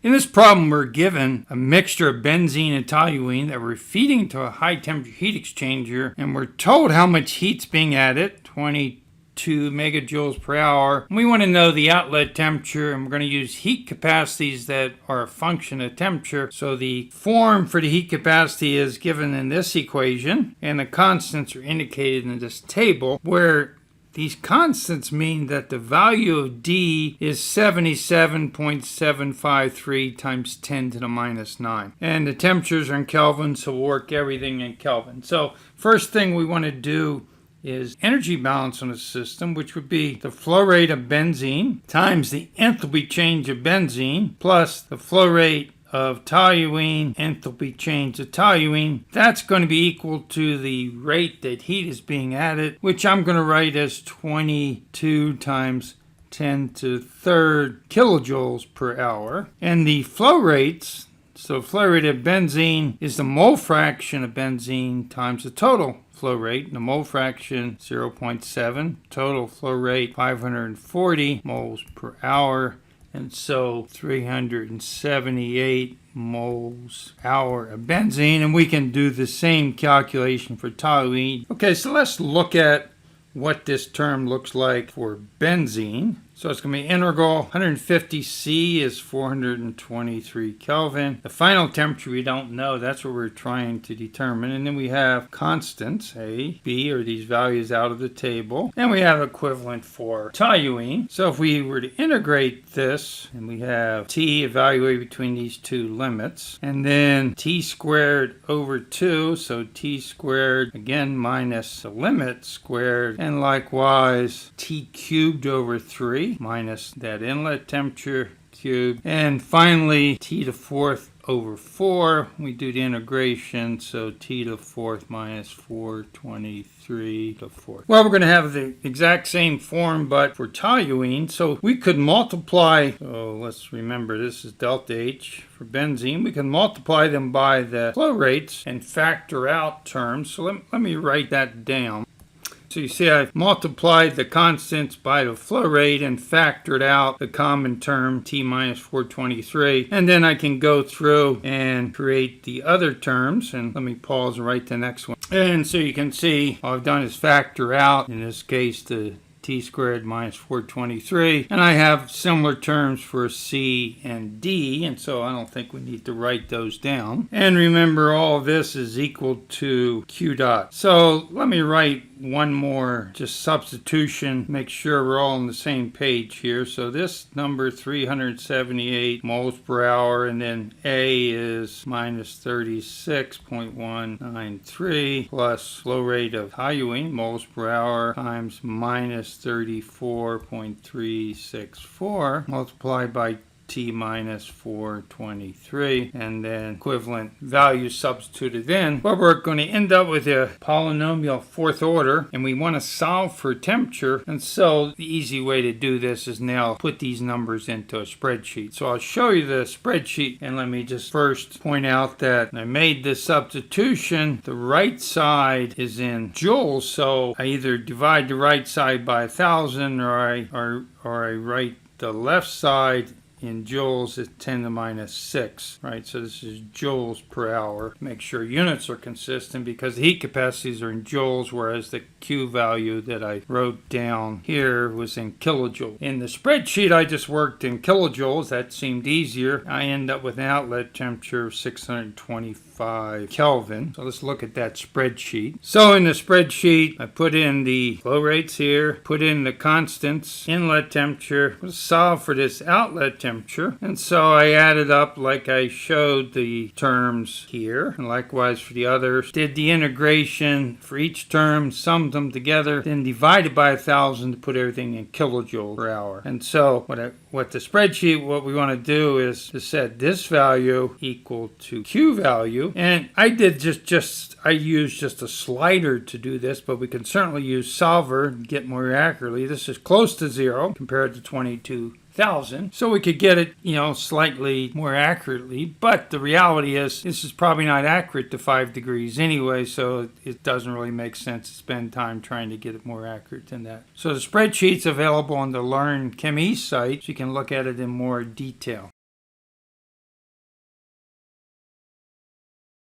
In this problem, we're given a mixture of benzene and toluene that we're feeding to a high temperature heat exchanger, and we're told how much heat's being added, 22 megajoules per hour. We want to know the outlet temperature, and we're going to use heat capacities that are a function of temperature. So the form for the heat capacity is given in this equation, and the constants are indicated in this table, where these constants mean that the value of D is 77.753 times 10 to the minus 9. And the temperatures are in Kelvin, so we'll work everything in Kelvin. So first thing we want to do is energy balance on the system, which would be the flow rate of benzene times the enthalpy change of benzene plus the flow rate of toluene, enthalpy change of toluene. That's going to be equal to the rate that heat is being added, which I'm going to write as 22 times 10 to the third kilojoules per hour. And the flow rates, so flow rate of benzene is the mole fraction of benzene times the total flow rate. The mole fraction 0.7, total flow rate 540 moles per hour. And so 378 moles hour of benzene, and we can do the same calculation for toluene. Okay, so let's look at what this term looks like for benzene. So it's going to be integral 150 C is 423 Kelvin. The final temperature we don't know. That's what we're trying to determine. And then we have constants, A, B, are these values out of the table. And we have equivalent for toluene. So if we were to integrate this, and we have T evaluated between these two limits, and then T squared over 2, so T squared, again, minus the limit squared, and likewise T cubed over 3. Minus that inlet temperature cubed, and finally T to the fourth over 4. We do the integration, so T to the fourth minus 423 to the fourth. Well, we're going to have the exact same form, but for toluene, so we could multiply, so let's remember this is delta H for benzene. We can multiply them by the flow rates and factor out terms. So let me write that down. So you see I've multiplied the constants by the flow rate and factored out the common term T minus 423. And then I can go through and create the other terms. And let me pause and write the next one. And so you can see all I've done is factor out, in this case, the T squared minus 423, and I have similar terms for C and D, and so I don't think we need to write those down. And remember, all of this is equal to Q dot. So let me write one more just substitution, make sure we're all on the same page here. So this number 378 moles per hour, and then A is minus 36.193 plus flow rate of toluene moles per hour times minus 34.364 multiplied by T minus 423, and then equivalent values substituted in. But we're going to end up with a polynomial fourth order, and we want to solve for temperature. And so the easy way to do this is now put these numbers into a spreadsheet. So I'll show you the spreadsheet, and let me just first point out that I made this substitution. The right side is in joules, so I either divide the right side by 1,000, or I write the left side in joules is 10 to the minus 6, right? So this is joules per hour. Make sure units are consistent because the heat capacities are in joules, whereas the Q value that I wrote down here was in kilojoules. In the spreadsheet, I just worked in kilojoules. That seemed easier. I end up with an outlet temperature of 625 Kelvin. So let's look at that spreadsheet. So in the spreadsheet, I put in the flow rates here, put in the constants, inlet temperature. Let's solve for this outlet temperature. And so I added up like I showed the terms here, and likewise for the others. Did the integration for each term, summed them together, then divided by 1,000 to put everything in kilojoules per hour. And so what the spreadsheet, what we want to do is to set this value equal to Q value. And I did I used just a slider to do this, but we can certainly use solver and get more accurately. This is close to 0 compared to 22,000. So we could get it, slightly more accurately. But the reality is this is probably not accurate to 5 degrees anyway, so it doesn't really make sense to spend time trying to get it more accurate than that. So the spreadsheet's available on the LearnChemE site, so you can look at it in more detail.